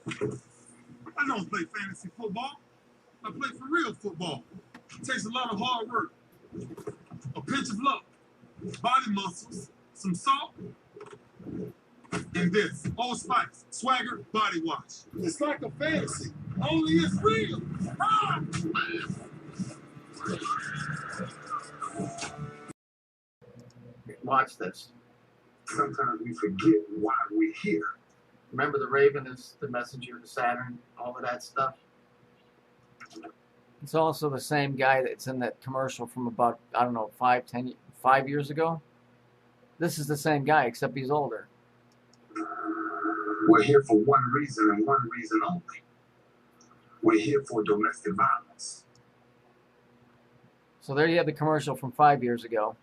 I don't play fantasy football. I play for real football. It takes a lot of hard work, a pinch of luck, body muscles, some salt, and this, Old Spice, Swagger Body Wash. It's like a fantasy, only it's real. Ah! Watch this. Sometimes we forget why we're here. Remember the Raven is the messenger to Saturn, all of that stuff? It's also the same guy that's in that commercial from about, I don't know, 5 years ago. This is the same guy, except he's older. We're here for one reason and one reason only. We're here for domestic violence. So there you have the commercial from 5 years ago.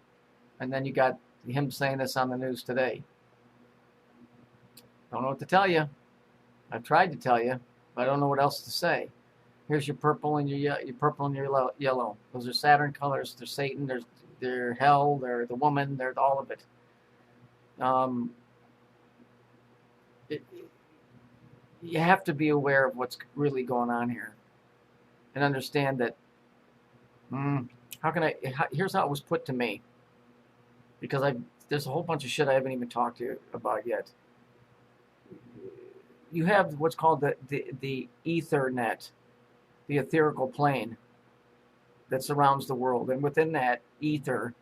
And then you got him saying this on the news today. Don't know what to tell you. I've tried to tell you, but I don't know what else to say. Here's your purple and your purple and your yellow. Those are Saturn colors. They're Satan. They're hell. They're the woman. They're all of it. You have to be aware of what's really going on here, and understand that. Here's how it was put to me. Because there's a whole bunch of shit I haven't even talked to you about yet. You have what's called the Ethernet, the etherical plane that surrounds the world, and within that ether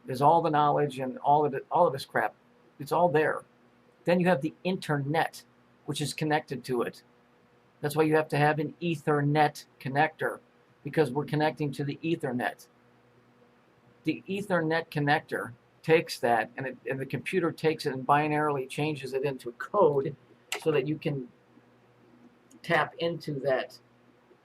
is all the knowledge and all of this crap. It's all there. Then you have the internet, which is connected to it. That's why you have to have an Ethernet connector, because we're connecting to the Ethernet. The Ethernet connector takes that, and the computer takes it and binarily changes it into code so that you can tap into that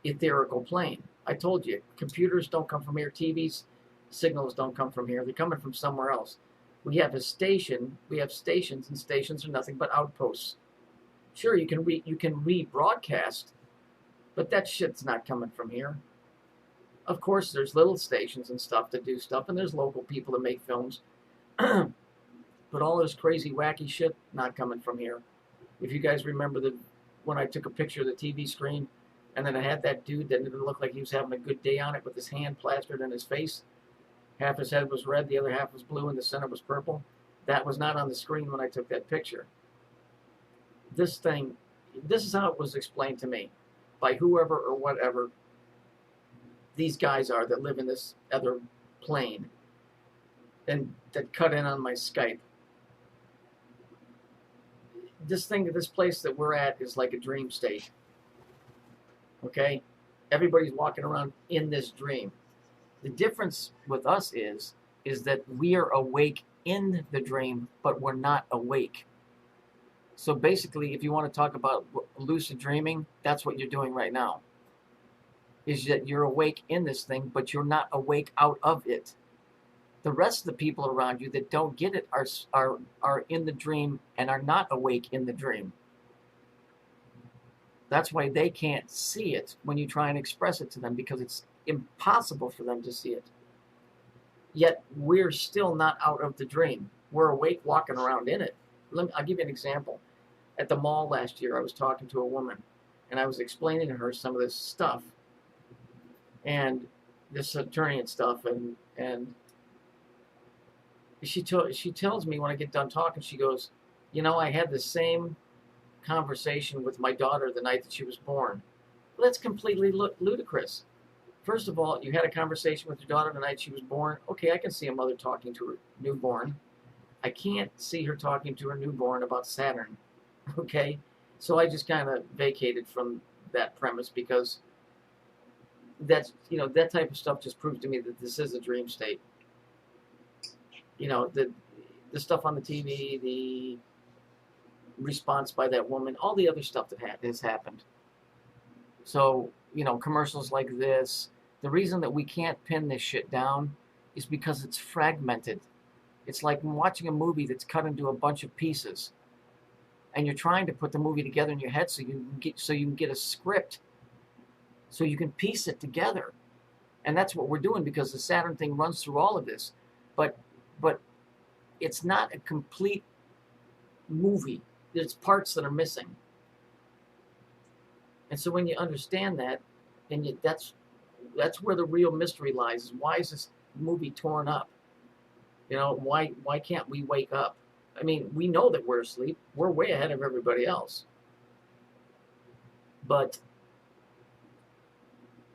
etherical plane. I told you, computers don't come from here. TV's signals don't come from here. They're coming from somewhere else. We have a station. We have stations, and stations are nothing but outposts. Sure, you can rebroadcast, but that shit's not coming from here. Of course, there's little stations and stuff that do stuff, and there's local people that make films. But all this crazy, wacky shit, not coming from here. If you guys remember when I took a picture of the TV screen, and then I had that dude that didn't look like he was having a good day on it with his hand plastered in his face. Half his head was red, the other half was blue, and the center was purple. That was not on the screen when I took that picture. This is how it was explained to me by whoever or whatever these guys are that live in this other plane and that cut in on my Skype. This place that we're at is like a dream state. Okay? Everybody's walking around in this dream. The difference with us is that we are awake in the dream, but we're not awake. So basically, if you want to talk about lucid dreaming, that's what you're doing right now. Is that you're awake in this thing, but you're not awake out of it. The rest of the people around you that don't get it are in the dream and are not awake in the dream. That's why they can't see it when you try and express it to them, because it's impossible for them to see it. Yet we're still not out of the dream. We're awake walking around in it. I'll give you an example. At the mall last year, I was talking to a woman, and I was explaining to her some of this stuff, and this attorney and stuff, and she tells me when I get done talking, she goes, you know, I had the same conversation with my daughter the night that she was born. Well, that's completely ludicrous. First of all, you had a conversation with your daughter the night she was born. Okay, I can see a mother talking to her newborn. I can't see her talking to her newborn about Saturn. Okay? So I just kind of vacated from that premise, because that's, you know, that type of stuff just proves to me that this is a dream state. You know, the stuff on the TV, the response by that woman, all the other stuff that has happened. So, you know, commercials like this, the reason that we can't pin this shit down is because it's fragmented. It's like watching a movie that's cut into a bunch of pieces, and you're trying to put the movie together in your head so you can get a script, so you can piece it together. And that's what we're doing, because the Saturn thing runs through all of this. But it's not a complete movie. There's parts that are missing. And so when you understand that, and that's where the real mystery lies. Is why is this movie torn up? You know, why can't we wake up? I mean, we know that we're asleep. We're way ahead of everybody else. But,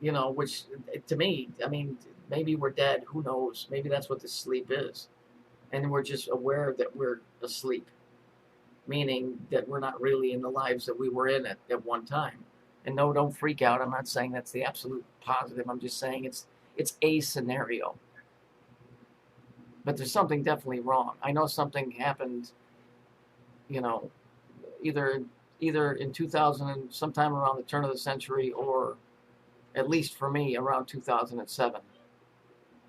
you know, which to me, I mean, maybe we're dead. Who knows? Maybe that's what the sleep is. And we're just aware that we're asleep, meaning that we're not really in the lives that we were in at one time. And no, don't freak out. I'm not saying that's the absolute positive. I'm just saying it's a scenario. But there's something definitely wrong. I know something happened, you know, either in 2000 and sometime around the turn of the century, or at least for me around 2007.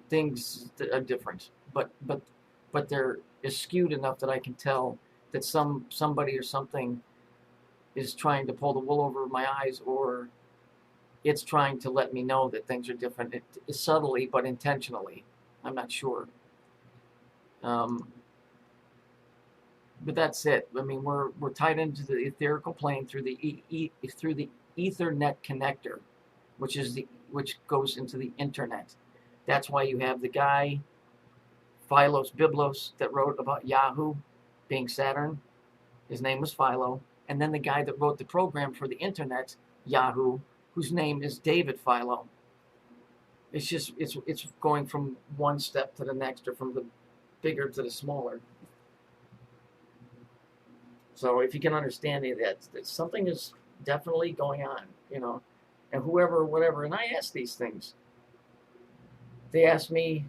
Things are different, but they're skewed enough that I can tell that somebody or something is trying to pull the wool over my eyes, or it's trying to let me know that things are different. It subtly but intentionally. I'm not sure. But that's it. I mean, we're tied into the etherical plane through the through the Ethernet connector, which goes into the internet. That's why you have the guy Philos Biblos that wrote about Yahoo being Saturn. His name was Philo, and then the guy that wrote the program for the internet, Yahoo, whose name is David Philo. It's just it's going from one step to the next, or from the bigger to the smaller. So if you can understand that something is definitely going on, you know, and whoever, whatever, and I ask these things. They asked me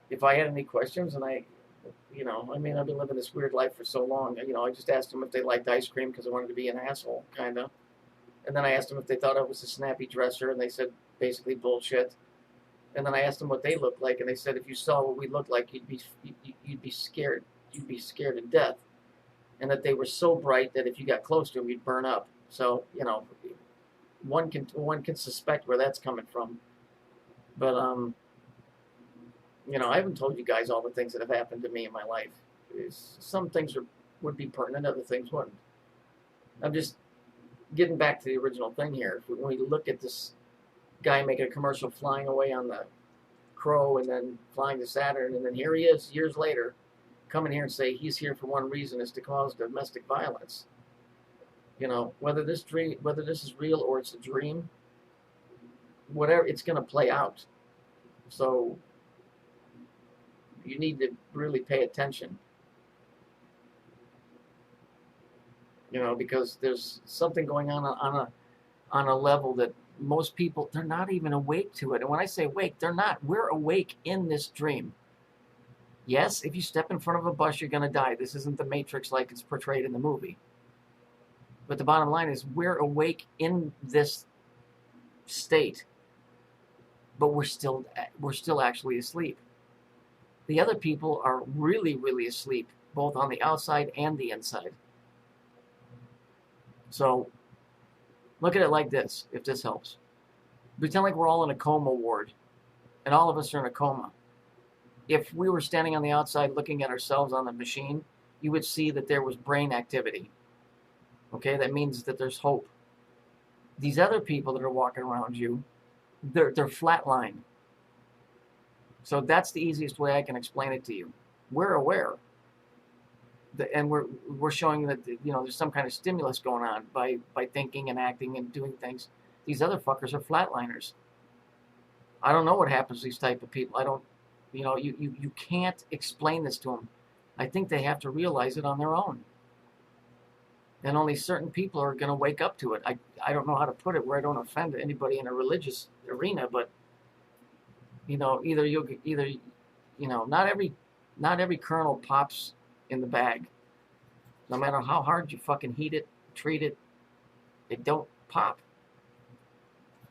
if I had any questions, and you know, I mean, I've been living this weird life for so long. You know, I just asked them if they liked ice cream because I wanted to be an asshole, kind of. And then I asked them if they thought I was a snappy dresser, and they said basically bullshit. And then I asked them what they looked like, and they said if you saw what we looked like, you'd be scared. You'd be scared to death. And that they were so bright that if you got close to them, you'd burn up. So, you know, one can suspect where that's coming from. But you know, I haven't told you guys all the things that have happened to me in my life. Some things would be pertinent, other things wouldn't. I'm just getting back to the original thing here. When we look at this guy making a commercial flying away on the Crow and then flying to Saturn, and then here he is years later coming here and say he's here for one reason, is to cause domestic violence. You know, whether this is real or it's a dream, whatever, it's going to play out. So you need to really pay attention. You know, because there's something going on a level that most people, they're not even awake to it. And when I say awake, they're not. We're awake in this dream. Yes, if you step in front of a bus, you're going to die. This isn't the Matrix like it's portrayed in the movie. But the bottom line is we're awake in this state, but we're still actually asleep. The other people are really, really asleep, both on the outside and the inside. So look at it like this, if this helps. Pretend like we're all in a coma ward, and all of us are in a coma. If we were standing on the outside looking at ourselves on the machine, you would see that there was brain activity. Okay, that means that there's hope. These other people that are walking around you, they're flatline. So that's the easiest way I can explain it to you. We're aware, and we're showing that, you know, there's some kind of stimulus going on by thinking and acting and doing things. These other fuckers are flatliners. I don't know what happens to these type of people. I don't. You know, you can't explain this to them. I think they have to realize it on their own. And only certain people are going to wake up to it. I don't know how to put it where I don't offend anybody in a religious arena, but you know, either you know, not every kernel pops in the bag. No matter how hard you fucking heat it, treat it, it don't pop.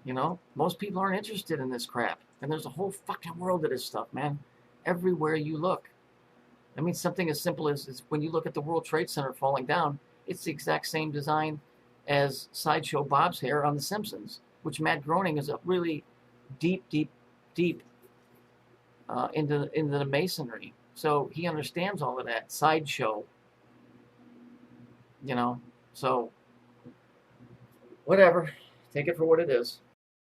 You know, most people aren't interested in this crap. And there's a whole fucking world of this stuff, man. Everywhere you look. I mean, something as simple as when you look at the World Trade Center falling down, it's the exact same design as Sideshow Bob's hair on The Simpsons, which Matt Groening is a really deep into the masonry. So he understands all of that. Sideshow. You know, so whatever. Take it for what it is.